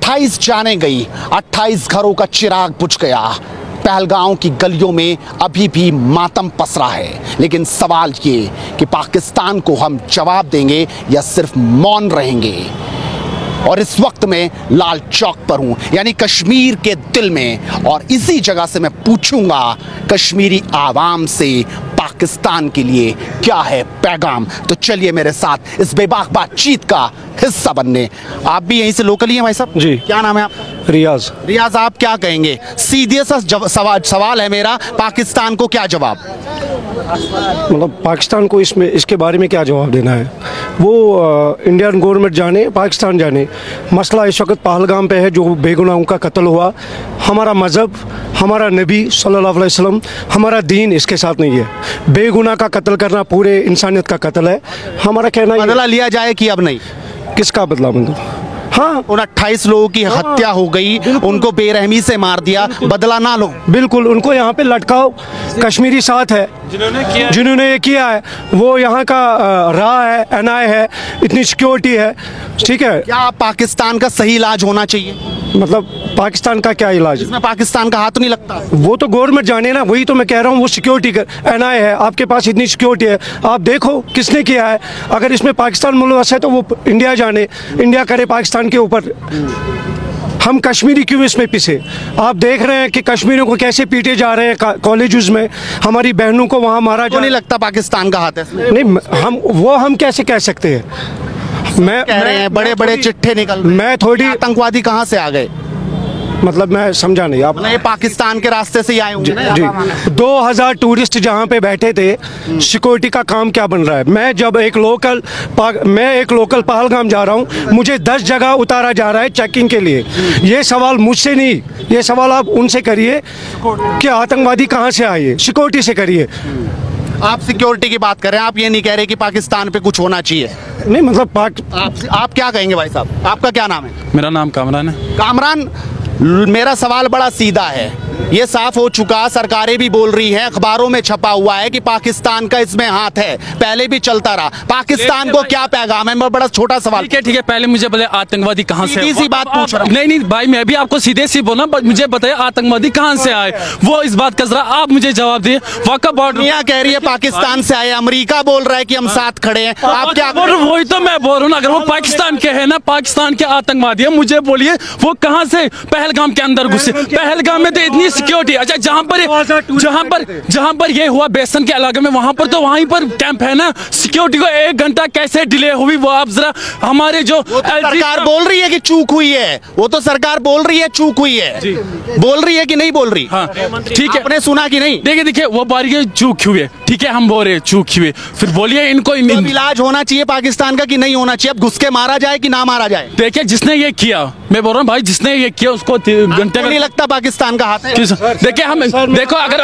28 जाने गई, 28 घरों का चिराग बुझ गया। पहलगांव की गलियों में अभी भी मातम पसरा है। लेकिन सवाल ये कि पाकिस्तान को हम जवाब देंगे या सिर्फ मौन रहेंगे। और इस वक्त मैं लाल चौक पर हूं, यानी कश्मीर के दिल में, और इसी जगह से मैं पूछूंगा कश्मीरी आवाम से पाकिस्तान के लिए क्या है पैगाम। तो चलिए मेरे साथ इस बेबाक बातचीत का हिस्सा बनने। आप भी यहीं से लोकल ही हैं भाई साहब? जी। क्या नाम है आपका? रियाज। रियाज, आप क्या कहेंगे? सीधे सा सवाल है मेरा, पाकिस्तान को क्या जवाब? मतलब पाकिस्तान को इसमें इसके बारे में क्या जवाब देना है, वो इंडियन गवर्नमेंट जाने, पाकिस्तान जाने। मसला इस वक्त पहलगाम पे है, जो बेगुनाहों का कत्ल हुआ। हमारा मज़हब, हमारा नबी सल्लल्लाहु अलैहि वसल्लम, हमारा दीन इसके साथ नहीं है। बेगुनाह का कत्ल करना पूरे इंसानियत का कत्ल है। हमारा कहना है बदला लिया जाए कि अब नहीं? किसका बदला? मतलब हाँ, उन 28 लोगों की हत्या हो गई, उनको बेरहमी से मार दिया, बदला ना लो? बिल्कुल, उनको यहाँ पे लटकाओ। कश्मीरी साथ है जिन्होंने ये किया है, वो यहाँ का राह है, एनआई है, इतनी सिक्योरिटी है, ठीक है। क्या पाकिस्तान का सही इलाज होना चाहिए? मतलब पाकिस्तान का क्या इलाज? इसमें पाकिस्तान का हाथ नहीं लगता? वो तो गवर्नमेंट जाने ना, वही तो मैं कह रहा हूँ। वो सिक्योरिटी का एनआई है, आपके पास इतनी सिक्योरिटी है, आप देखो किसने किया है। अगर इसमें पाकिस्तान मुलवस है तो वो इंडिया जाने, इंडिया करे पाकिस्तान के ऊपर। हम कश्मीरी क्यों इसमें पिसे? आप देख रहे हैं कि कश्मीरियों को कैसे पीटे जा रहे हैं कॉलेजेस में, हमारी बहनों को वहाँ मारा जा। नहीं लगता पाकिस्तान का हाथ है इसमें? नहीं, हम कैसे कह सकते हैं? मैं कह रहे हैं बड़े बड़े चिट्ठे निकल रहे हैं। मैं थोड़ी आतंकवादी कहाँ से आ गए? मतलब मैं समझा नहीं आप। ये पाकिस्तान के रास्ते से ही आए होंगे ना? जी, 2000 टूरिस्ट जहाँ पे बैठे थे, सिक्योरिटी का काम क्या बन रहा है? मैं जब एक लोकल पहलगाम जा रहा हूँ, मुझे 10 जगह उतारा जा रहा है चेकिंग के लिए। ये सवाल मुझसे नहीं, ये सवाल आप उनसे करिए कि आतंकवादी कहाँ से आए, सिक्योरिटी से करिए। आप सिक्योरिटी की बात कर रहे हैं, आप ये नहीं कह रहे कि पाकिस्तान पे कुछ होना चाहिए? नहीं मतलब आप क्या कहेंगे भाई साहब? आपका क्या नाम है? मेरा नाम कामरान है। कामरान, मेरा सवाल बड़ा सीधा है। ये साफ हो चुका, सरकारें भी बोल रही हैं, अखबारों में छपा हुआ है कि पाकिस्तान का इसमें हाथ है, पहले भी चलता रहा। पाकिस्तान को क्या पैगाम है? मैं बड़ा छोटा सवाल। ठीक है, पहले मुझे बताइए आतंकवादी कहाँ से? सीधी सी बात पूछ रहा हूं। नहीं भाई, मैं भी आपको सीधे सी बोला, मुझे बताइए आतंकवादी कहाँ से आए, वो इस बात का जरा आप मुझे जवाब दिए। वाक़ा बॉर्डर दुनिया कह रही है पाकिस्तान से आए, अमेरिका बोल रहा है कि हम साथ खड़े हैं, आप क्या? वही तो मैं बोल रहा हूँ ना, अगर वो पाकिस्तान के है ना, पाकिस्तान के आतंकवादी है, मुझे बोलिए वो कहाँ से पहलगाम के अंदर घुसे? पहलगाम में तो इतनी सिक्योरिटी। अच्छा, जहाँ पर ये हुआ बेसन के इलाके में, वहां पर तो वहीं पर कैंप है ना, सिक्योरिटी को 1 घंटा कैसे डिले हुई वो आप जरा हमारे जो सरकार बोल रही है कि चूक हुई है, वो तो सरकार बोल रही है चूक हुई है, बोल रही है कि नहीं बोल रही? हाँ ठीक है, आपने सुना कि नहीं? देखिए वो बारी चूक हुई, ठीक है, हम बोल रहे चूक हुए, फिर बोलिए इनको इलाज होना चाहिए पाकिस्तान का कि नहीं होना चाहिए? अब घुस के मारा जाए कि ना मारा जाए? देखिए जिसने ये किया, मैं बोल रहा हूँ भाई, जिसने ये किया उसको घंटे नहीं लगता पाकिस्तान का हाथ है? देखिए हम देखो, अगर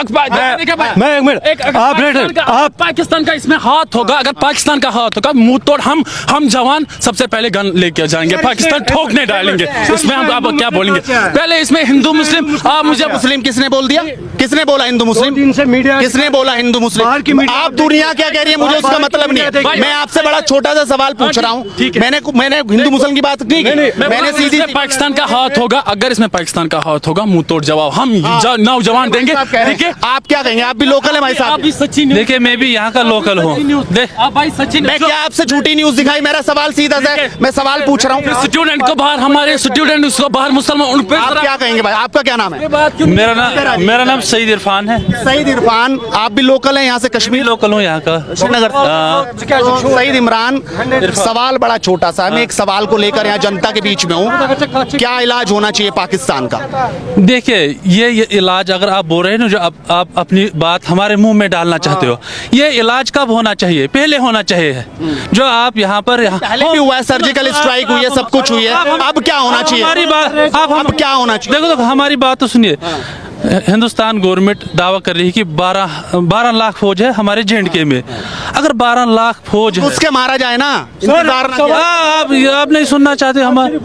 आप पाकिस्तान का इसमें हाथ होगा, अगर पाकिस्तान का हाथ होगा, मुंह तोड़ हम जवान सबसे पहले गन लेके जाएंगे, पाकिस्तान ठोकने डालेंगे। इसमें हम आप क्या बोलेंगे? पहले इसमें हिंदू मुस्लिम, आप मुझे मुस्लिम किसने बोल दिया? किसने बोला हिंदू मुस्लिम? किसने बोला हिंदू मुस्लिम? आप दुनिया क्या कह रही है, मुझे उसका मतलब नहीं है। मैं आपसे बड़ा छोटा सा सवाल पूछ रहा हूँ। मैंने हिंदू मुस्लिम की बात नहीं की, मैंने सीधी पाकिस्तान का हाथ होगा, अगर इसमें पाकिस्तान का हाथ होगा, मुंह तोड़ जवाब हम नौजवान देंगे। ठीक है, आप क्या कहेंगे? आप भी लोकल है भाई साहब? देखिए मैं भी यहाँ का लोकल हूँ। मैं क्या आपसे झूठी न्यूज दिखाई? मेरा सवाल सीधा है, मैं सवाल पूछ रहा हूँ। स्टूडेंट को बाहर, हमारे स्टूडेंट उसको बाहर, मुसलमान उन पे आप क्या कहेंगे भाई? आपका क्या नाम है? मेरा नाम सईद इरफान है। सईद इरफान, आप भी लोकल हैं यहाँ से? कश्मीर लोकल हूँ यहाँ का, श्रीनगर। सईद इमरान, सवाल बड़ा छोटा सा है, मैं एक सवाल को लेकर यहाँ जनता के बीच में हूँ। क्या इलाज होना चाहिए पाकिस्तान का? देखिए ये इलाज अगर आप बोल रहे हैं ना, जो आप अपनी बात हमारे मुंह में डालना चाहते हो, ये इलाज कब होना चाहिए? पहले होना चाहिए। जो आप यहाँ पर पहले भी हुआ है, सर्जिकल स्ट्राइक हुई है, सब कुछ हुई है, अब क्या होना चाहिए? हमारी बात अब क्या होना चाहिए? देखो हमारी बात तो सुनिए। हिंदुस्तान गवर्नमेंट दावा कर रही है कि 12 लाख फौज है हमारे J&K में। अगर 12 लाख फौज है, उसके मारा जाए ना, आप नहीं सुनना चाहते हमारे?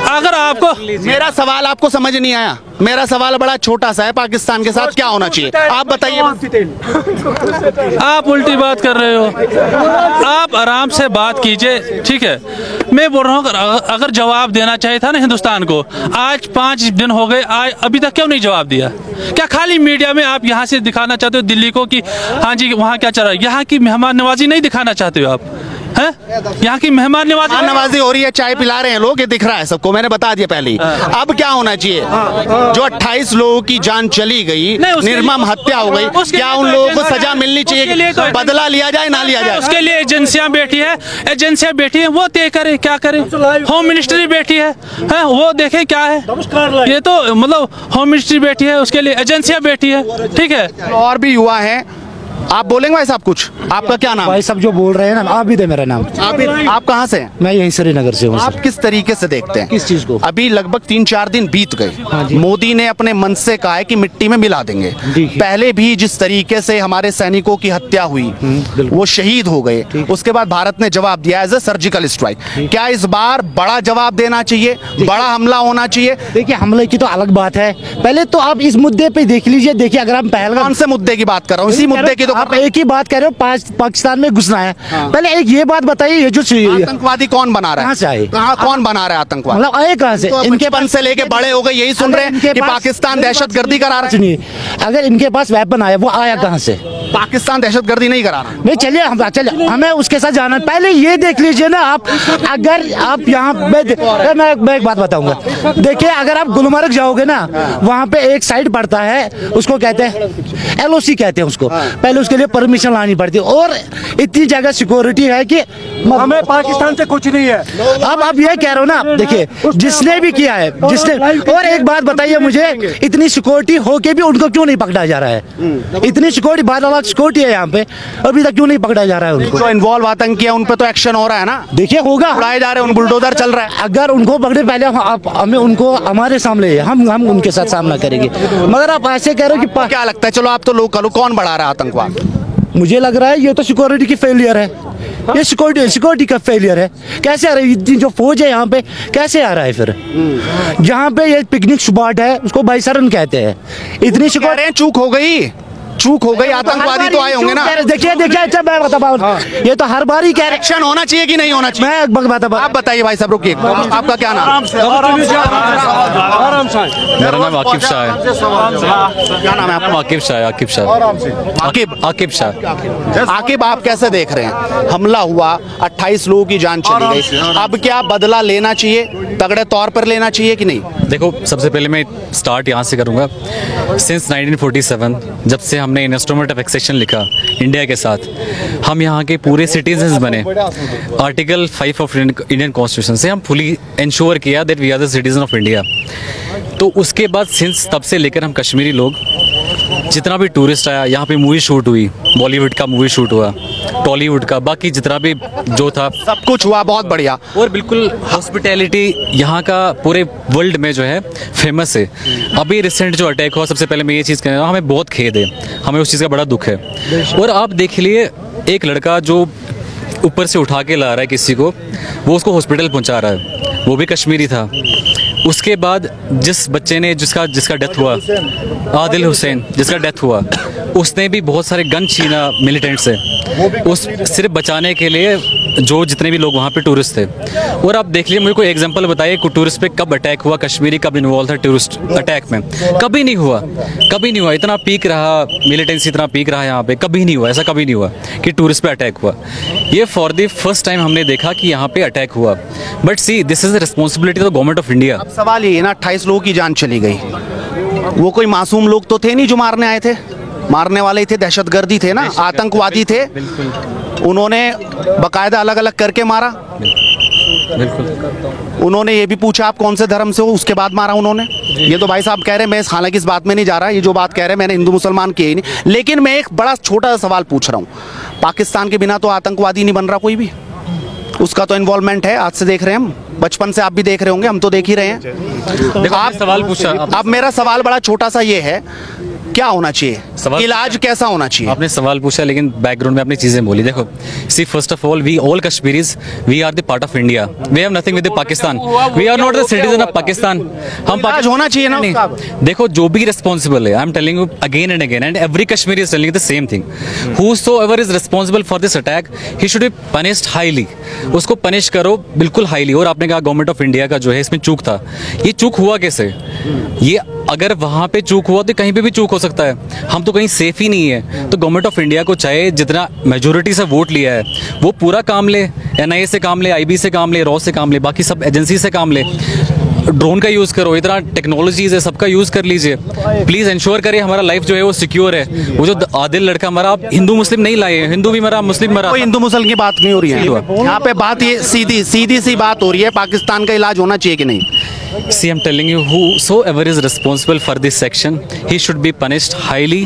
अगर आपको मेरा सवाल आपको समझ नहीं आया? मेरा सवाल बड़ा छोटा सा है, पाकिस्तान के साथ क्या होना चाहिए आप बताइए। आप उल्टी बात कर रहे हो, आप आराम से बात कीजिए, ठीक है। मैं बोल रहा हूँ अगर जवाब देना चाहिए था ना हिंदुस्तान को, आज 5 दिन हो गए, आज अभी तक क्यों नहीं जवाब दिया? क्या खाली मीडिया में आप यहाँ से दिखाना चाहते हो दिल्ली को कि हाँ जी वहाँ क्या चल रहा है? यहाँ की मेहमान नवाजी नहीं दिखाना चाहते हो आप? हैं? यहाँ की मेहमान नवाजी हो रही है, चाय पिला रहे हैं लोग, ये दिख रहा है सबको, मैंने बता दिया पहले ही। अब क्या होना चाहिए? जो 28 लोगों की जान चली गई, निर्मम हत्या हो गई, क्या उन लोगों को सजा मिलनी चाहिए? बदला लिया जाए ना लिया जाए? उसके लिए एजेंसियां बैठी है, वो तय करे क्या करे। होम मिनिस्ट्री बैठी है, वो देखे क्या है। ये तो मतलब होम मिनिस्ट्री बैठी है, उसके लिए एजेंसियां बैठी है, ठीक है। और भी युवा हैं, आप बोलेंगे भाई साहब कुछ? आपका क्या नाम? भाई सब जो बोल रहे हैं ना, आप भी दे मेरा नाम। आप कहाँ से हैं? मैं यहीं श्रीनगर से हूँ। आप किस तरीके से देखते हैं किस चीज को? अभी लगभग 3-4 दिन बीत गए, मोदी ने अपने मन से कहा है कि मिट्टी में मिला देंगे। पहले भी जिस तरीके से हमारे सैनिकों की हत्या हुई, वो शहीद हो गए, उसके बाद भारत ने जवाब दिया एज ए सर्जिकल स्ट्राइक। क्या इस बार बड़ा जवाब देना चाहिए, बड़ा हमला होना चाहिए? देखिए हमले की तो अलग बात है, पहले तो आप इस मुद्दे पे देख लीजिए। देखिए अगर हम पहलगाम, कौन से मुद्दे की बात कर रहा हूँ? इसी मुद्दे की तो आप एक ही बात कह रहे हो, पाकिस्तान में घुसना है। पहले एक ये बात बताइए, ये जो आतंकवादी कौन बना रहा है? कहाँ से आए? कौन बना रहा है आतंकवाद? मतलब आए कहाँ से? तो इनके बचपन से लेके बड़े हो गए यही सुन रहे हैं कि पाकिस्तान दहशतगर्दी करा रहा है। सुनिए, अगर इनके पास वेपन आया, वो आया कहाँ से? पाकिस्तान दहशतगर्दी नहीं करा रहा। नहीं चलिए हमें उसके साथ जाना, पहले ये देख लीजिए ना आप। अगर आप यहाँ पे, मैं एक बात बताऊंगा, देखिए अगर आप गुलमर्ग जाओगे ना, वहाँ पे एक साइड पड़ता है, उसको कहते हैं LOC कहते हैं उसको। पहले उसके लिए परमिशन लानी पड़ती है, और इतनी जगह सिक्योरिटी है कि हमें पाकिस्तान से कुछ नहीं है। अब आप ये कह रहे हो ना, देखिए जिसने भी किया है, जिसने, और एक बात बताइए मुझे, इतनी सिक्योरिटी होके भी उनको क्यों नहीं पकड़ा जा रहा है? इतनी सिक्योरिटी, 12 लाख सिक्योरिटी है यहाँ पे, अभी तक क्यों नहीं पकड़ा जा रहा है उनको? जो इन्वॉल्व आतंकी है उन पे तो एक्शन हो रहा है ना। देखिए होगा, उड़ाए जा रहे हैं, उन बुलडोजर चल रहा है। अगर उनको पकड़े पहले हमें उनको हमारे सामने, हम उनके साथ सामना करेंगे। मगर आप ऐसे कह रहे हो कि क्या लगता है, चलो आप तो लोकल हो, कौन बढ़ा रहा है आतंकवाद? मुझे लग रहा है ये तो सिक्योरिटी की फेलियर है, ये सिक्योरिटी का फेलियर है। कैसे आ रही है इतनी जो फौज है यहाँ पे, कैसे आ रहा है फिर? जहाँ पे ये पिकनिक स्पॉट है, उसको भाईसरन कहते हैं, इतनी सिक्योरिटी। चूक हो गई, आतंकवादी तो आए होंगे ना। देखिए अच्छा मैं बताऊँ, ये तो हर बार ही कह रहे। एक्शन होना चाहिए कि नहीं होना चाहिए? आप बताइए भाई साहब, रुकिए, आपका क्या नाम? मेरा नाम आकिब शाह है। क्या नाम है आपका? आकिब शाह। आकिब, आप कैसे देख रहे हैं? हमला हुआ, 28 लोगों की जान चली गई, अब क्या बदला लेना चाहिए, तगड़े तौर पर लेना चाहिए कि नहीं? देखो, सबसे पहले मैं स्टार्ट यहाँ से करूँगा। सिंस 1947 जब से हमने इंस्ट्रूमेंट ऑफ एक्सेशन लिखा इंडिया के साथ, हम यहाँ के पूरे सिटीजन्स बने। आर्टिकल 5 ऑफ इंडियन कॉन्स्टिट्यूशन से हम फुली इंश्योर किया that we are the citizen of India. तो उसके बाद सिंस तब से लेकर हम कश्मीरी लोग, जितना भी टूरिस्ट आया यहाँ पे, मूवी शूट हुई, बॉलीवुड का मूवी शूट हुआ, टॉलीवुड का, बाकी जितना भी जो था सब कुछ हुआ, बहुत बढ़िया। और बिल्कुल हॉस्पिटैलिटी यहाँ का पूरे वर्ल्ड में जो है फेमस है। अभी रिसेंट जो अटैक हुआ, सबसे पहले मैं ये चीज़ कहना चाहूँगा, हमें बहुत खेद है, हमें उस चीज़ का बड़ा दुख है। और आप देख लिए, एक लड़का जो ऊपर से उठा के ला रहा है किसी को, वो उसको हॉस्पिटल पहुँचा रहा है, वो भी कश्मीरी था। उसके बाद जिस बच्चे ने जिसका डेथ हुआ, आदिल हुसैन, जिसका डेथ हुआ, उसने भी बहुत सारे गन छीना मिलिटेंट से, उस सिर्फ बचाने के लिए, जो जितने भी लोग वहाँ पे टूरिस्ट थे। और आप देख लीजिए, मुझे कोई एग्जांपल बताइए टूरिस्ट पे कब अटैक हुआ, कश्मीरी कब इन्वॉल्व था टूरिस्ट अटैक में? कभी नहीं हुआ। इतना पीक रहा, मिलिटेंसी इतना पीक रहा यहाँ पे, कभी नहीं हुआ, ऐसा कभी नहीं हुआ कि टूरिस्ट पे अटैक हुआ। ये फॉर द फर्स्ट टाइम हमने देखा कि यहाँ पे अटैक हुआ। But see, this is the responsibility of the government of India. सवाल ये है ना, 28 लोगों की जान चली गई, वो कोई मासूम लोग तो थे नहीं जो मारने आए थे, मारने वाले थे, दहशतगर्दी थे ना, आतंकवादी थे। उन्होंने बकायदा अलग अलग करके मारा। उन्होंने ये भी पूछा आप कौन से धर्म से हो, उसके बाद मारा उन्होंने। ये तो भाई साहब कह रहे हैं, मैं हालांकि इस बात में नहीं जा रहा, ये जो बात कह रहे हैं मैंने हिंदू मुसलमान की ही नहीं, लेकिन मैं एक बड़ा छोटा सा सवाल पूछ रहा हूँ, पाकिस्तान के बिना तो आतंकवादी नहीं बन रहा कोई भी, उसका तो इन्वॉल्वमेंट है। आज से देख रहे हैं हम, बचपन से आप भी देख रहे होंगे, हम तो देख ही रहे हैं। देखो, आप सवाल पूछा। अब मेरा सवाल बड़ा छोटा सा ये है क्या होना चाहिए, सवाल- इलाज कैसा होना चाहिए? आपने सवाल पूछा लेकिन बैकग्राउंड में अपनी चीजें बोली। देखो, see first of all we all Kashmiris we are the part of India, we have nothing with Pakistan, we are not the citizen of Pakistan. हम इलाज होना चाहिए ना उसका। देखो, जो भी रिस्पॉन्सिबल है, I am telling you again and again and every Kashmiri is telling the same thing, whosoever is responsible for this attack he should be punished highly. उसको पनिश करो बिल्कुल हाईली। और आपने कहा गवर्नमेंट ऑफ इंडिया का जो है इसमें चूक था, ये चूक हुआ कैसे? ये अगर वहां पे चूक हुआ तो कहीं पे भी चूक हो सकता है। हम तो कहीं सेफ ही नहीं है। तो गवर्नमेंट ऑफ इंडिया को चाहे जितना मेजोरिटी से वोट लिया है वो पूरा काम ले, एनआईए से काम ले, आईबी से काम ले, रॉ से काम ले, बाकी सब एजेंसी से काम ले, ड्रोन का यूज़ करो, इतना टेक्नोलॉजीज है, सबका यूज़ कर लीजिए। प्लीज़ इंश्योर करिए हमारा लाइफ जो है वो सिक्योर है। वो जो आदिल लड़का मरा, आप हिंदू मुस्लिम नहीं लाए, हिंदू भी मरा, मुस्लिम मरा। कोई हिंदू मुसल की बात नहीं हो रही है यहाँ पे, बात ये सीधी सी बात हो रही है, पाकिस्तान का इलाज होना चाहिए कि नहीं? See, I'm telling you, whosoever is responsible for this section, he should be punished highly,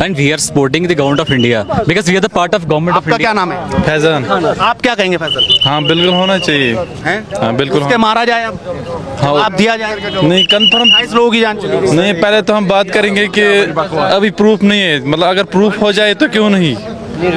and we are supporting the government of India because we are the part of government of आपका क्या India. नाम है? फैजान। आप क्या कहेंगे फैसल? हाँ बिल्कुल होना चाहिए। हैं? हाँ बिल्कुल उसके मारा जाए अब, हाँ। आप दिया जाए, नहीं कंफर्म 28 लोगों की जान चली गई। नहीं, पहले तो हम बात करेंगे कि अभी प्रूफ नहीं है, मतलब अगर प्रूफ हो जाए तो क्यों नहीं,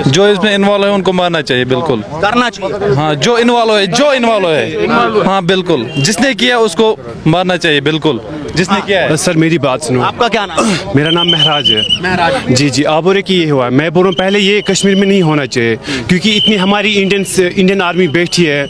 जो इसमें इन्वॉल्व है उनको मारना चाहिए बिल्कुल। करना चाहिए। हाँ जो इन्वॉल्व है हाँ बिल्कुल, जिसने किया उसको मारना चाहिए बिल्कुल, जिसने किया है। सर मेरी बात सुनो, आपका क्या नाम है? मेरा नाम महराज है। महराज। जी जी, आप बोल रहे कि ये हुआ, मैं बोल रहा हूँ पहले ये कश्मीर में नहीं होना चाहिए, क्योंकि इतनी हमारी इंडियन आर्मी बैठी है,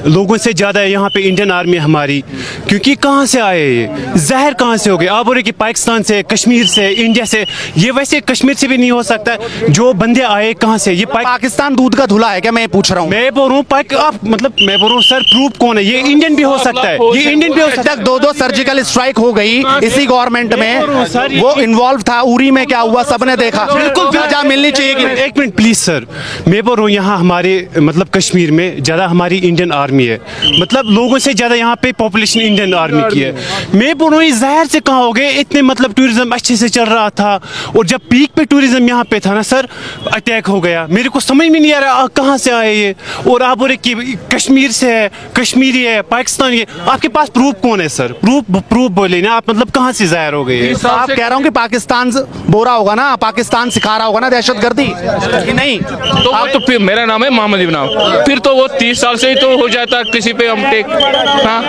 लोगों से ज़्यादा है यहाँ पे इंडियन आर्मी हमारी, क्योंकि कहाँ से आए ये जहर कहाँ से हो गए? आप बोल रहे कि पाकिस्तान से, कश्मीर से, इंडिया से, ये वैसे कश्मीर से भी नहीं हो सकता। जो बंदे आए कहाँ से? ये पाकिस्तान दूध का धुला है क्या? मैं पूछ रहा हूँ। मैं बोल रहा हूँ आप मतलब मैं बोल रहा हूँ सर, प्रूफ कौन है? ये इंडियन भी हो सकता है, ये इंडियन भी हो सकता है। 2 सर्जिकल स्ट्राइक हो गई इसी गवर्नमेंट में, वो इन्वॉल्व था। उरी में क्या हुआ सबने देखा। बिल्कुल सजा मिलनी चाहिए कि नहीं? एक मिनट प्लीज सर, मैं बोल रहा हूँ यहाँ हमारे मतलब कश्मीर में ज़्यादा हमारी इंडियन आर्मी है, मतलब लोगों से ज़्यादा यहाँ पे पॉपुलेशन इंडियन आर्मी की है। मैं बोल रहा हूँ ये जहर से कहाँ हो गए? इतने मतलब टूरिज्म अच्छे से चल रहा था, और जब पीक पे टूरिज्म यहाँ पे था ना सर, अटैक हो गया। मेरे को समझ में नहीं आ रहा कहाँ से आए ये, और आप बोले कि कश्मीर से है, कश्मीरी है, पाकिस्तानी है। आपके पास प्रूफ कौन है सर? प्रूफ बोले ना आप, मतलब कहाँ से जाहिर हो गई है? आप कह रहा हूँ कि पाकिस्तान से बोरा होगा ना, पाकिस्तान सिखा रहा होगा ना दहशतगर्दी कि नहीं? तो आप तो फिर, मेरा नाम है मोहम्मद इब्राहिम, फिर तो वो 30 साल से ही तो हो जाता किसी पे हम टेक। हाँ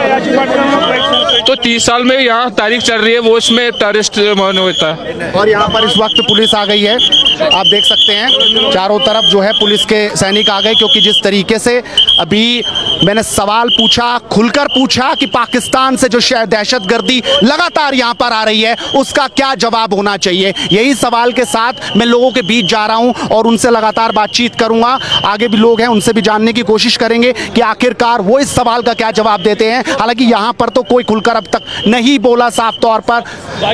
तो 30 साल में यहाँ तारीख चल रही है, वो इसमें टेररिस्ट होता है। और यहाँ पर इस वक्त पुलिस आ गई है, आप देख सकते हैं चारों तरफ जो है पुलिस के सैनिक आ गए, क्योंकि जिस तरीके से अभी मैंने सवाल पूछा, खुलकर पूछा कि पाकिस्तान से जो दहशतगर्दी लगातार यहाँ पर आ रही है उसका क्या जवाब होना चाहिए, यही सवाल के साथ मैं लोगों के बीच जा रहा हूँ और उनसे लगातार बातचीत करूंगा। आगे भी लोग हैं, उनसे भी जानने की कोशिश करेंगे कि आखिरकार वो इस सवाल का क्या जवाब देते हैं। हालांकि यहाँ पर तो कोई खुलकर अब तक नहीं बोला साफ तौर पर,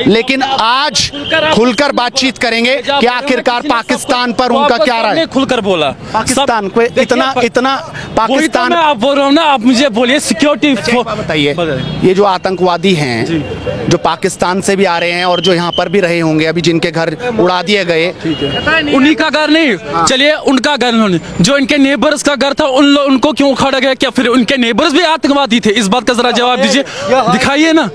लेकिन आज खुलकर बातचीत करेंगे कि आखिरकार पाकिस्तान पर उनका क्या राय है। खुलकर बोला पाकिस्तान को इतना पाकिस्तान, मैं आप बोल रहा हूँ ना, आप मुझे बोलिए सिक्योरिटी बताइए, ये जो आतंकवादी हैं जो पाकिस्तान से भी आ रहे हैं और जो यहाँ पर भी रहे होंगे, अभी जिनके घर उड़ा दिए गए, उन्हीं का घर नहीं, चलिए उनका घर नहीं, जो इनके नेबर्स का घर था उनको क्यों उखाड़ा गया? क्या फिर उनके नेबर्स भी आतंकवादी थे? इस बात का जरा जवाब दीजिए, दिखाइए ना।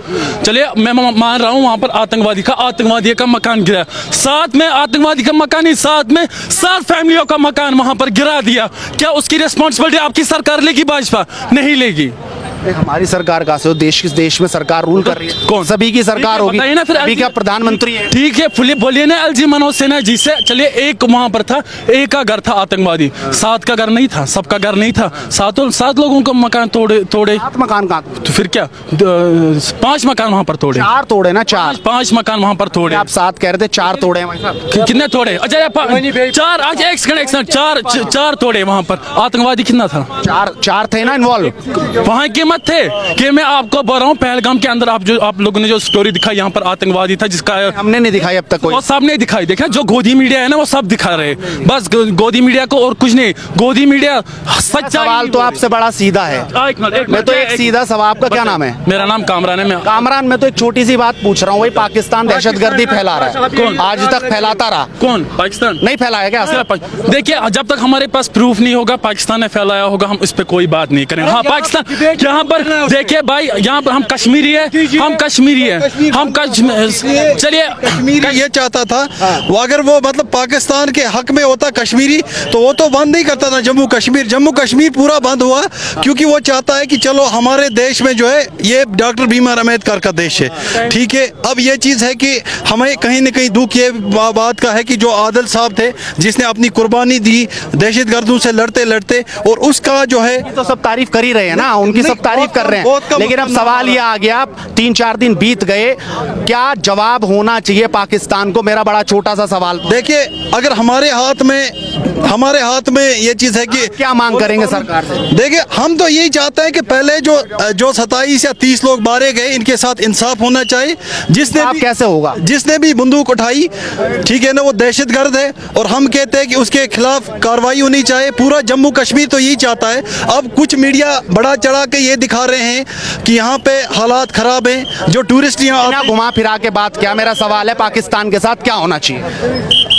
चलिए मैं मान रहा हूँ वहां पर आतंकवादी का मकान गिरा, साथ में आतंकवादी का मकान ही, साथ में 7 फैमिलियों का मकान वहां पर गिरा दिया। क्या उसकी रिस्पॉन्सिबिलिटी आपकी सरकार लेगी? भाजपा नहीं लेगी। हमारी सरकार का से देश में सरकार रूल कर रही है, कौन? सभी की सरकार होगी बताइए ना फिर। सभी का प्रधानमंत्री है। ठीक है, बोलिए ना एलजी मनोज सिन्हा जी से। चलिए एक वहां पर था, एक का घर था आतंकवादी, 7 का घर नहीं था, सबका घर नहीं था, 7 लोगों को मकान तोड़े। 7 मकान कहाँ? तो फिर क्या 5 मकान वहां पर तोड़े? 4 तोड़े ना, 4 5 मकान वहां पर तोड़े। आप 7 कह रहे थे, 4 तोड़े हैं भाई साहब। कितने तोड़े? अच्छा 4, आज एक सेकंड 4 तोड़े वहां पर। आतंकवादी कितना था? 4 थे ना इन्वॉल्व। वहां की मत थे कि मैं आपको बोल रहा हूँ पहलगाम के अंदर आप लोगों ने जो स्टोरी दिखाई, यहाँ पर आतंकवादी था जिसका हमने नहीं दिखाई अब तक कोई। वो सब नहीं दिखाई। देखा जो गोदी मीडिया है ना, वो सब दिखा रहे, बस गोदी मीडिया को और कुछ नहीं। गोदी मीडिया सच्चा। सवाल तो आपसे बड़ा सीधा है। मैं तो एक सीधा सवाल, आपका क्या नाम है? मेरा नाम कामरान है। मैं कामरान, मैं तो एक छोटी सी बात पूछ रहा हूँ, वही पाकिस्तान दहशतगर्दी फैला रहा है, कौन? आज तक फैलाता रहा। कौन? पाकिस्तान नहीं फैलाया क्या? देखिए जब तक हमारे पास प्रूफ नहीं होगा पाकिस्तान ने फैलाया होगा, हम इस पे कोई बात नहीं करेंगे। हाँ पाकिस्तान, यहाँ पर देखिए भाई, यहाँ पर हम कश्मीरी है, चलिए कश्मीरी ये चाहता था वो, अगर वो मतलब पाकिस्तान के हक में होता कश्मीरी, तो वो तो बंद नहीं करता था जम्मू कश्मीर पूरा बंद हुआ, क्योंकि वो चाहता है कि चलो हमारे देश में जो है ये डॉक्टर भीमराव अम्बेडकर का देश है, ठीक है। अब ये चीज़ है कि हमें कहीं ना कहीं दुख ये बात का है कि जो आदिल साहब थे, जिसने अपनी कुर्बानी दी दहशतगर्दों से लड़ते लड़ते, और उसका जो है तो सब तारीफ कर ही रहे हैं ना, उनकी सब तारीफ कर रहे हैं, लेकिन अब सवाल ये आ गया, 3-4 दिन बीत गए, क्या जवाब होना चाहिए पाकिस्तान को? मेरा बड़ा छोटा सा सवाल। देखिए, अगर हमारे हाथ में ये चीज़ है कि क्या मांग करेंगे सरकार से? देखिए, हम तो यही चाहते हैं कि पहले जो 27 या 30 लोग मारे गए, इनके साथ इंसाफ होना चाहिए। कैसे होगा? जिसने भी बंदूक उठाई, ठीक है ना, वो दहशतगर्द है, और हम कहते हैं कि उसके खिलाफ कार्रवाई होनी चाहिए। पूरा जम्मू कश्मीर तो यही चाहता है। अब कुछ मीडिया बड़ा चढ़ा के ये दिखा रहे हैं कि यहाँ पे हालात खराब हैं, जो टूरिस्ट यहाँ घुमा फिरा के बात क्या, मेरा सवाल है पाकिस्तान के साथ क्या होना चाहिए?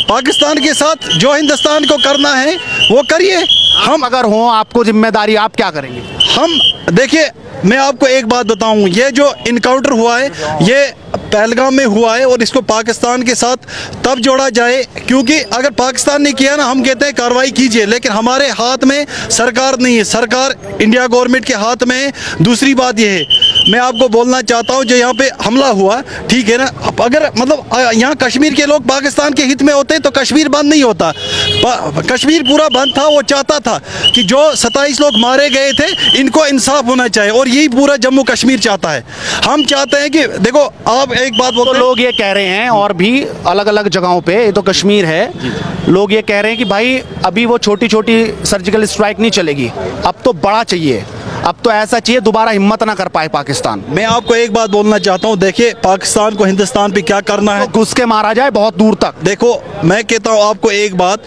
पाकिस्तान के साथ जो हिंदुस्तान को करना है वो करिए। हम अगर हो आपको जिम्मेदारी, आप क्या करेंगे? हम देखिए, मैं आपको एक बात बताऊं, ये जो इनकाउंटर हुआ है ये पहलगाम में हुआ है, और इसको पाकिस्तान के साथ तब जोड़ा जाए, क्योंकि अगर पाकिस्तान ने किया ना, हम कहते हैं कार्रवाई कीजिए, लेकिन हमारे हाथ में सरकार नहीं है, सरकार इंडिया गवर्नमेंट के हाथ में है। दूसरी बात यह है, मैं आपको बोलना चाहता हूं, जो यहाँ पे हमला हुआ, ठीक है ना, अगर मतलब यहाँ कश्मीर के लोग पाकिस्तान के हित में होते तो कश्मीर बंद नहीं होता। कश्मीर पूरा बंद था। वो चाहता था कि जो 27 लोग मारे गए थे, इनको इंसाफ होना चाहिए, और यही पूरा जम्मू कश्मीर चाहता है। हम चाहते हैं कि देखो, आप एक बात बोलते तो लोग ये कह रहे हैं, और भी अलग अलग जगहों पे, ये तो कश्मीर है, लोग ये कह रहे हैं कि भाई अभी वो छोटी छोटी सर्जिकल स्ट्राइक नहीं चलेगी, अब तो बड़ा चाहिए, अब तो ऐसा चाहिए दोबारा हिम्मत ना कर पाए पाकिस्तान। मैं आपको एक बात बोलना चाहता हूं, देखिए पाकिस्तान को हिंदुस्तान पे क्या करना है, तो घुस के मारा जाए बहुत दूर तक। देखो, मैं कहता हूं आपको एक बात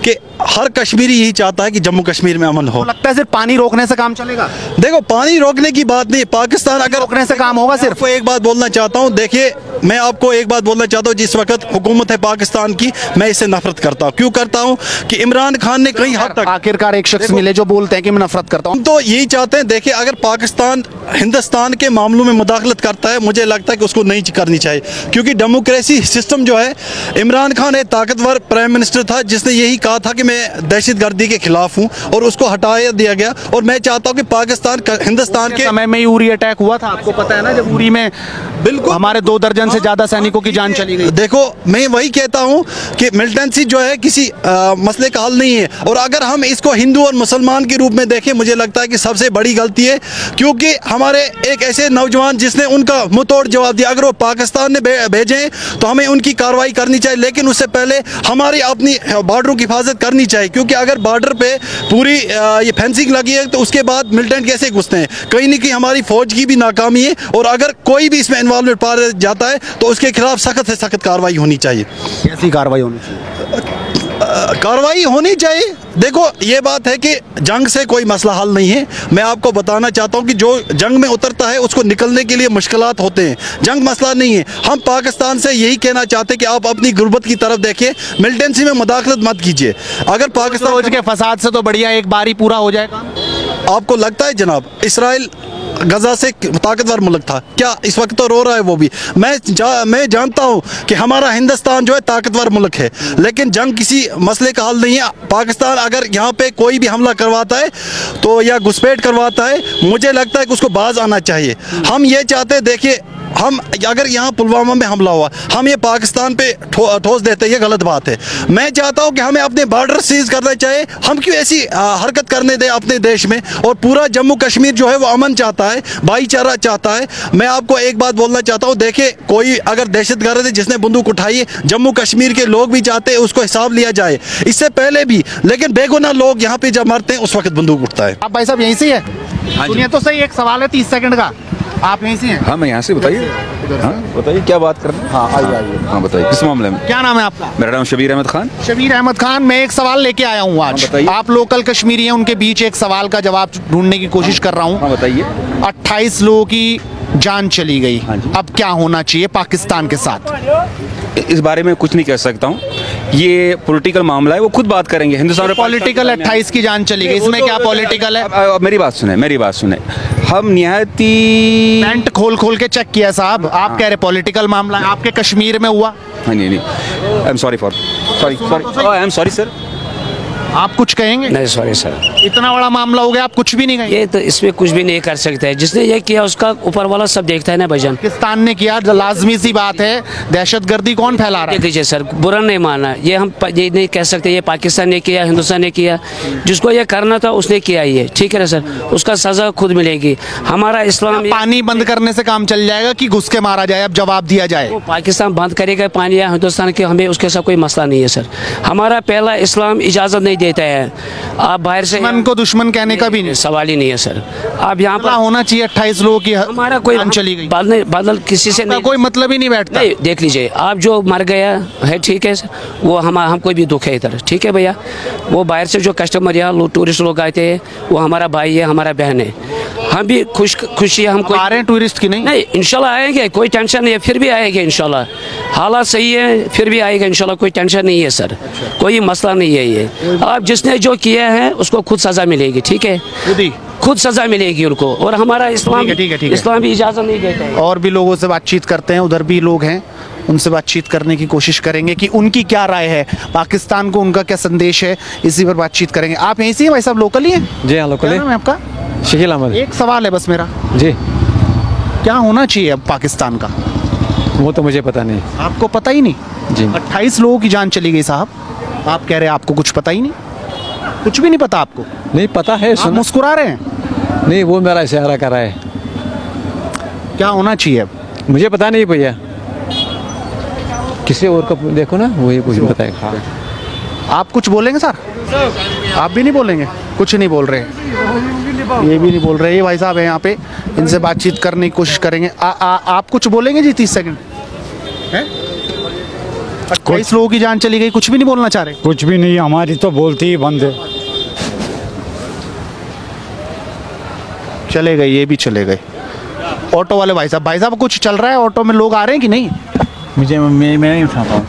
कि हर कश्मीरी यही चाहता है कि जम्मू कश्मीर में अमन हो। तो लगता है सिर्फ पानी रोकने से काम चलेगा? देखो, पानी रोकने की बात नहीं, पाकिस्तान अगर रोकने से काम होगा सिर्फ। एक बात बोलना चाहता हूं, देखिए मैं आपको एक बात बोलना चाहता हूं, जिस वक्त हुकूमत है पाकिस्तान की, मैं इससे नफरत करता हूं। क्यों करता हूं? कि इमरान खान ने कहीं हद तक, आखिरकार एक शख्स मिले जो बोलते हैं कि मैं नफरत करता हूं। तो यही चाहते हैं। देखिए, अगर पाकिस्तान हिंदुस्तान के मामलों में मुदाखलत करता है, मुझे लगता है कि उसको नहीं करनी चाहिए, क्योंकि डेमोक्रेसी सिस्टम जो है, इमरान खान एक ताकतवर प्राइम मिनिस्टर था, जिसने यही कहा था कि मैं दहशतगर्दी के खिलाफ हूं, और उसको हटाया दिया गया। और मैं चाहता हूं कि पाकिस्तान हिंदुस्तान के समय में ही उरी अटैक हुआ था, आपको पता है ना, जब उरी में बिल्कुल हमारे 2 दर्जन से ज्यादा सैनिकों की जान चली गई। देखो, मैं वही कहता हूं कि मिलिटेंसी जो है किसी मसले का हल नहीं है, और अगर हम इसको हिंदू और मुसलमान के रूप में देखें, मुझे लगता है कि सबसे बड़ी गलती है, क्योंकि हमारे एक ऐसे नौजवान जिसने उनका मुंहतोड़ जवाब दिया, अगर वो पाकिस्तान ने भेजे तो हमें उनकी कार्रवाई करनी चाहिए, लेकिन उससे पहले हमारी अपनी बॉर्डरों की हिफाजत करनी चाहिए, क्योंकि अगर बॉर्डर पे पूरी ये फेंसिंग लगी है, तो उसके बाद मिलिटेंट कैसे घुसते हैं? कहीं ना कहीं हमारी फौज की भी नाकामी है, और अगर कोई भी इसमें इन्वॉल्वमेंट पाया जाता है तो उसके खिलाफ सख्त से सख्त कार्रवाई होनी चाहिए। कैसी कार्रवाई होनी चाहिए? कार्रवाई होनी चाहिए। देखो, ये बात है कि जंग से कोई मसला हल नहीं है। मैं आपको बताना चाहता हूँ कि जो जंग में उतरता है उसको निकलने के लिए मुश्किलात होते हैं, जंग मसला नहीं है। हम पाकिस्तान से यही कहना चाहते हैं कि आप अपनी गुर्बत की तरफ देखिए, मिलिटेंसी में मुदाखलत मत कीजिए। अगर पाकिस्तान फौज के फसाद से तो बढ़िया एक बार ही पूरा हो जाएगा। आपको लगता है जनाब, इसराइल गजा से ताकतवर मुल्क था क्या? इस वक्त तो रो रहा है वो भी। मैं जानता हूं कि हमारा हिंदुस्तान जो है ताकतवर मुल्क है, लेकिन जंग किसी मसले का हल नहीं है। पाकिस्तान अगर यहाँ पे कोई भी हमला करवाता है तो, या घुसपैठ करवाता है, मुझे लगता है कि उसको बाज आना चाहिए। हम ये चाहते हैं, देखिए, हम अगर यहाँ पुलवामा में हमला हुआ, हम ये पाकिस्तान पे ठोस देते हैं, ये गलत बात है। मैं चाहता हूँ कि हमें अपने बॉर्डर सीज करना चाहिए। हम क्यों ऐसी हरकत करने दें अपने देश में? और पूरा जम्मू कश्मीर जो है वो अमन चाहता है, भाईचारा चाहता है। मैं आपको एक बात बोलना चाहता हूँ, देखिए, कोई अगर दहशतगर्द है जिसने बंदूक उठाई है, जम्मू कश्मीर के लोग भी चाहते हैं उसको हिसाब लिया जाए, इससे पहले भी। लेकिन बेगुनाह लोग यहाँ पे जब मरते हैं उस वक्त बंदूक उठता है। आप भाई साहब यहीं से है? सुनिए तो सही, एक सवाल है 30 सेकंड का। आप यहीं से हैं? हाँ, मैं यहाँ से। बताइए। हाँ, बताइए क्या बात कर रहे हैं? हाँ, आइए। हाँ, बताइए किस मामले में? क्या नाम है आपका? मेरा नाम शबीर अहमद खान। शबीर अहमद खान, मैं एक सवाल लेके आया हूँ आज। बताइए। आप लोकल कश्मीरी हैं, उनके बीच एक सवाल का जवाब ढूंढने की कोशिश कर रहा हूँ। हाँ, बताइए। 28 लोगों की जान चली गई, हाँ जी। अब क्या होना चाहिए पाकिस्तान के साथ? इस बारे में कुछ नहीं कह सकता हूँ। ये पॉलिटिकल मामला है, वो खुद बात करेंगे। हिंदुस्तान में पॉलिटिकल 28 की जान चली गई, इसमें क्या पॉलिटिकल है? अब मेरी बात सुने। हम निहायती पैंट खोल खोल के चेक किया साहब, आप कह रहे पॉलिटिकल मामला है, आपके कश्मीर में हुआ? हाँ, नहीं, आई एम सॉरी सर। आप कुछ कहेंगे? नहीं सॉरी सर, इतना बड़ा मामला हो गया, आप कुछ भी नहीं कहेंगे? ये तो इसमें कुछ भी नहीं कर सकते हैं। जिसने ये किया उसका ऊपर वाला सब देखता है ना भाईजान। पाकिस्तान ने किया, लाजमी सी बात है। दहशतगर्दी कौन फैला रहा देख है? लीजिए सर, बुरा नहीं माना, ये हम ये नहीं कह सकते ये पाकिस्तान ने किया, हिंदुस्तान ने किया। जिसको ये करना था उसने किया, ये ठीक है ना सर, उसका सजा खुद मिलेगी। हमारा इस्लाम पानी बंद करने से काम चल जाएगा कि घुस के मारा जाए? अब जवाब दिया जाए। वो पाकिस्तान बंद करेगा पानी या हिंदुस्तान के, हमें उसके साथ कोई मसला नहीं है सर। हमारा पहला इस्लाम इजाज़त नहीं देता है आप बाहर से, दुश्मन को दुश्मन कहने का भी नहीं सवाल ही नहीं है सर। आप यहाँ पर होना चाहिए। 28 लोगों की हमारा कोई जान चली गई, बादल किसी से नहीं, कोई मतलब ही नहीं बैठता। नहीं देख लीजिए आप, जो मर गया है ठीक है सर, वो हमको भी दुख है इधर, ठीक है भैया। वो बाहर से जो कस्टमर यहाँ लोग टूरिस्ट लोग आए थे, वो हमारा भाई है, हमारा बहन है। हम भी खुशी है, हमको आ रहे हैं टूरिस्ट की? नहीं इंशाल्लाह आएंगे, कोई टेंशन नहीं है, फिर भी आएंगे इंशाल्लाह। हालात सही है फिर भी आएगा इंशाल्लाह, कोई टेंशन नहीं है सर, कोई मसला नहीं है। ये आप जिसने जो किया है उसको खुद सज़ा मिलेगी, ठीक है, खुद सज़ा मिलेगी उनको। और हमारा इस्लाम इस्लाम भी इजाज़त नहीं देता है। और भी लोगों से बातचीत करते हैं, उधर भी लोग हैं, उनसे बातचीत करने की कोशिश करेंगे कि उनकी क्या राय है, पाकिस्तान को उनका क्या संदेश है, इसी पर बातचीत करेंगे। आप यहीं से हैं भाई साहब, लोकल ही हैं? जी हाँ, लोकल क्या नाम है आपका? शकील अहमद। एक सवाल है बस मेरा, जी, क्या होना चाहिए अब पाकिस्तान का? वो तो मुझे पता नहीं। आपको पता ही नहीं? जी। 28 लोगों की जान चली गई साहब, आप कह रहे हैं आपको कुछ पता ही नहीं? कुछ भी नहीं पता आपको? नहीं पता है, आप मुस्कुरा रहे हैं? नहीं, वो मेरा इशारा कर रहा है। क्या होना चाहिए अब? मुझे पता नहीं भैया, किसी और को देखो ना, वही कुछ बताएगा। आप कुछ बोलेंगे सर? आप भी नहीं बोलेंगे? कुछ नहीं बोल रहे, ये भी नहीं बोल रहे। ये भाई साहब है यहाँ पे, इनसे बातचीत करने की कोशिश करेंगे। आप कुछ बोलेंगे जी? 30 सेकंड है। 28 लोगों की जान चली गई, कुछ भी नहीं बोलना चाह रहे? कुछ भी नहीं, हमारी तो बोलती ही बंद है। चले गए, ये भी चले गए। ऑटो वाले भाई साहब कुछ चल रहा है? ऑटो में लोग आ रहे हैं कि नहीं? मैं नहीं उठाता हूँ।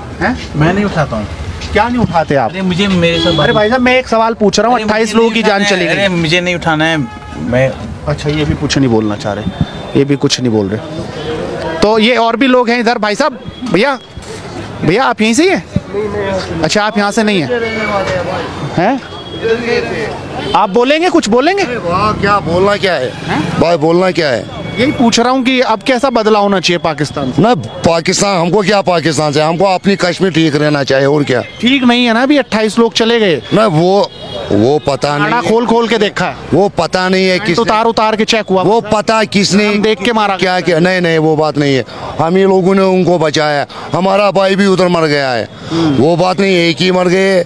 मैं नहीं उठाता हूँ। क्या नहीं उठाते आप? अरे मुझे मेरे साथ, अरे भाई साहब मैं एक सवाल पूछ रहा हूँ, 28 लोगों की जान चली गई। मुझे नहीं उठाना है। मैं अच्छा, ये भी कुछ नहीं बोलना चाह रहे, ये भी कुछ नहीं बोल रहे। तो ये और भी लोग हैं इधर। भाई साहब, भैया आप यहीं से ही हैं? अच्छा, आप यहाँ से नहीं हैं? आप बोलेंगे, कुछ बोलेंगे? क्या बोलना क्या है भाई, बोलना क्या है? यही पूछ रहा हूँ कि अब कैसा बदलाव होना चाहिए पाकिस्तान से? ना पाकिस्तान, हमको क्या पाकिस्तान से, हमको अपनी कश्मीर ठीक रहना चाहिए, और क्या। ठीक नहीं है ना, अभी 28 लोग चले गए ना, वो पता नहीं, खोल के देखा है, वो पता नहीं है किस उतार के चेक हुआ, वो पता किसने देख के मारा क्या क्या। नहीं, वो बात नहीं है, हम ही लोगों ने उनको बचाया। हमारा भाई भी उधर मर गया है, वो बात नहीं, एक ही मर गए,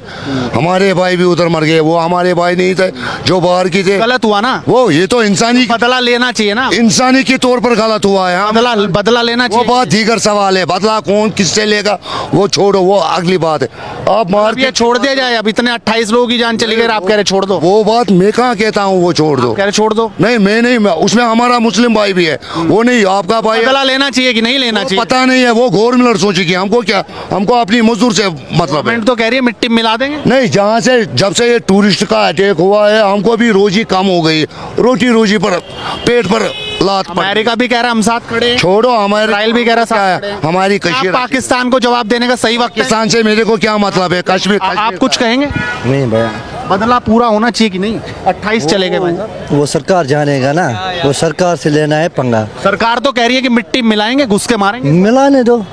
हमारे भाई भी उधर मर गए। वो हमारे भाई नहीं थे जो बाहर की थे। गलत हुआ ना वो, ये तो इंसानी बदला लेना चाहिए ना, इंसानी के तौर पर गलत हुआ है। बदला लेना चाहिए। वो बात दीगर सवाल है, बदला कौन किससे लेगा वो छोड़ो, वो अगली बात है। आप मार ये छोड़ दिया जाए, अब इतने 28 लोगों की जान चली गई, आप कह रहे छोड़ दो। वो बात मैं कहाँ कहता हूँ वो छोड़ दो, कह रहे छोड़ दो। नहीं, मैं नहीं, उसमें हमारा मुस्लिम भाई भी है, वो नहीं आपका भाई। बदला लेना चाहिए कि नहीं लेना चाहिए पता नहीं है, वो गवर्नमेंट सोचेगी, हमको क्या, हमको अपनी मजदूर से मतलब है। गवर्नमेंट तो कह रही है मिट्टी में मिला देंगे। नहीं, जहाँ से जब से ये टूरिस्ट का अटैक हुआ है, हमको भी रोजी कम हो गई, रोजी पर पेट पर लात पड़। अमेरिका भी कह रहा है हम साथ खड़े हैं। छोड़ो, हमारे इसराइल भी कह रहा है हमारी कश्मीर। पाकिस्तान को जवाब देने का सही वक्त है। पाकिस्तान से मेरे को क्या मतलब है? कश्मीर आप कुछ कहेंगे? नहीं भैया, बदला पूरा होना चाहिए कि नहीं? 28 चले गए भाई साहब। वो सरकार जानेगा ना, वो सरकार से लेना है पंगा। सरकार तो कह रही है कि मिट्टी मिलाएंगे, घुस के मारेंगे। मिलाने दो,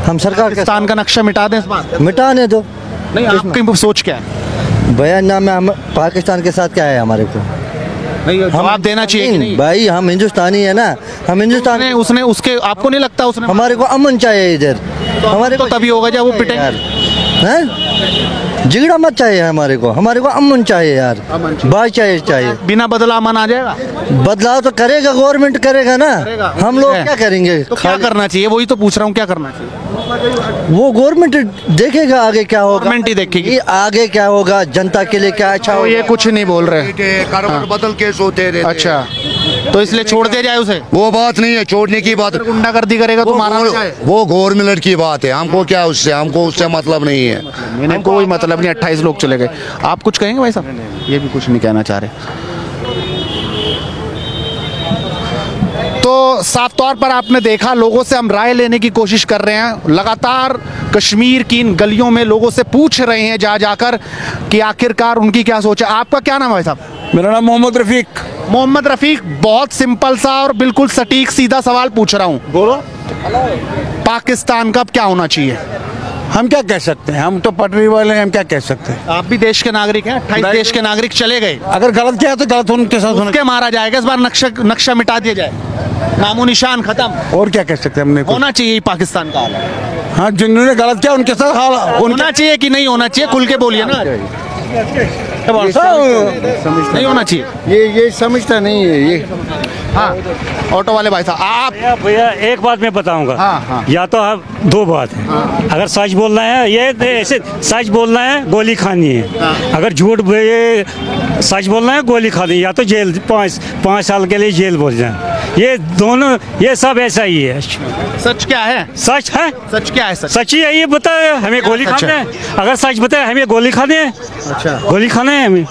हम सरकार पाकिस्तान का नक्शा मिटा दें इस बार? मिटाने दो। नहीं, आपकी सोच क्या है? भैया ना, में हम पाकिस्तान के साथ क्या है हमारे को? नहीं, जवाब देना चाहिए कि नहीं? भाई हम हिंदुस्तानी है ना, हम हिंदुस्तान। उसने उसके आपको नहीं लगता उसने? हमारे को अमन चाहिए इधर, हमारे तो तभी होगा जब वो पिटेंगे। झगड़ा मत चाहिए हमारे को अमन चाहिए यार, बात चाहिए। बिना बदला अमन आ जाएगा? बदलाव तो करेगा गवर्नमेंट, करेगा ना, हम लोग क्या करेंगे? तो क्या करना चाहिए, वही तो पूछ रहा हूँ, क्या करना चाहिए? वो गवर्नमेंट देखेगा आगे क्या होगा, गवर्नमेंट ही देखेगी ये आगे क्या होगा, जनता के लिए क्या अच्छा होगा। ये कुछ नहीं बोल रहे, करवट बदल के सोते रहते। अच्छा, तो इसलिए छोड़ दिया जाए उसे। वो बात नहीं है छोड़ने की बात। गुंडागर्दी करेगा तो मारा ना जाए। वो गवर्नमेंट की बात है, हमको क्या उससे, हमको उससे मतलब नहीं है। मैंने कोई मतलब नहीं, 28 लोग चले गए। आप कुछ कहेंगे भाई साहब? ये भी कुछ नहीं कहना चाह रहे। तो साफ तौर पर आपने देखा, लोगों से हम राय लेने की कोशिश कर रहे हैं। लगातार कश्मीर की इन गलियों में लोगों से पूछ रहे हैं जा जाकर कि आखिरकार उनकी क्या सोच है। आपका क्या नाम है भाई साहब? मेरा नाम मोहम्मद रफीक। मोहम्मद रफीक, बहुत सिंपल सा और बिल्कुल सटीक सीधा सवाल पूछ रहा हूँ। बोलो। पाकिस्तान का अब क्या होना चाहिए? हम क्या कह सकते हैं, हम तो पटरी वाले हैं, हम क्या कह सकते हैं। आप भी देश के नागरिक हैं, 28 देश के नागरिक चले गए। अगर गलत किया तो गलत उनके साथ होना। उसके मारा जाएगा, इस बार नक्शा मिटा दिया जाए, नामो निशान खत्म। और क्या कह सकते हैं हमने को। होना चाहिए पाकिस्तान का हाल। हाँ, जिन्होंने गलत किया उनके साथ हाल होना चाहिए कि नहीं होना चाहिए, खुल के बोलिए ना। नहीं होना चाहिए, ये समझता नहीं है ये। हाँ ऑटो वाले भाई साहब आप। भैया एक बात मैं बताऊंगा। हाँ। या तो आप दो बात है। अगर सच बोलना है, ये ऐसे सच बोलना है गोली खानी है। अगर झूठ ये सच बोलना है गोली खानी है, या तो जेल 5 साल के लिए जेल बोल जाए। ये दोनों, ये सब ऐसा ही है। सच क्या है? सच है, सच क्या है? सच ही है, ये बताए हमें गोली खाने है। अगर सच बताए हमें गोली खाने है। अच्छा, गोली खाने है हमें।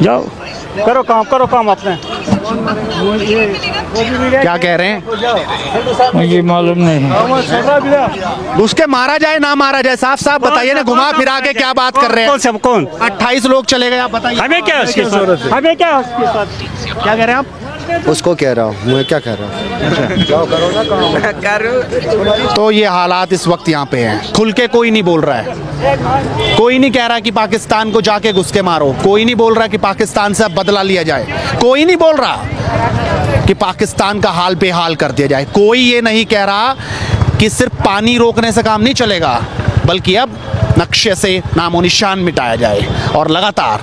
जाओ करो काम अपने। क्या कह रहे हैं? मुझे मालूम नहीं। उसके मारा जाए ना मारा जाए, साफ साफ बताइए ना। घुमा फिरा के क्या बात कर रहे हैं? कौन 28 लोग चले गए, आप बताइए। हमें क्या उसके साथ, हमें क्या उसके साथ। क्या कह रहे हैं आप? उसको कह रहा हूँ, मैं क्या कह रहा हूँ। तो ये हालात इस वक्त यहाँ पे हैं। खुल के कोई नहीं बोल रहा है। कोई नहीं कह रहा कि पाकिस्तान को जाके घुस के मारो। कोई नहीं बोल रहा कि पाकिस्तान से अब बदला लिया जाए। कोई नहीं बोल रहा कि पाकिस्तान का हाल बेहाल कर दिया जाए। कोई ये नहीं कह रहा कि सिर्फ पानी रोकने से काम नहीं चलेगा, बल्कि अब नक्शे से नामो निशान मिटाया जाए। और लगातार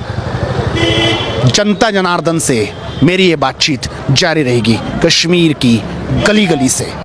जनता जनार्दन से मेरी ये बातचीत जारी रहेगी, कश्मीर की गली गली से।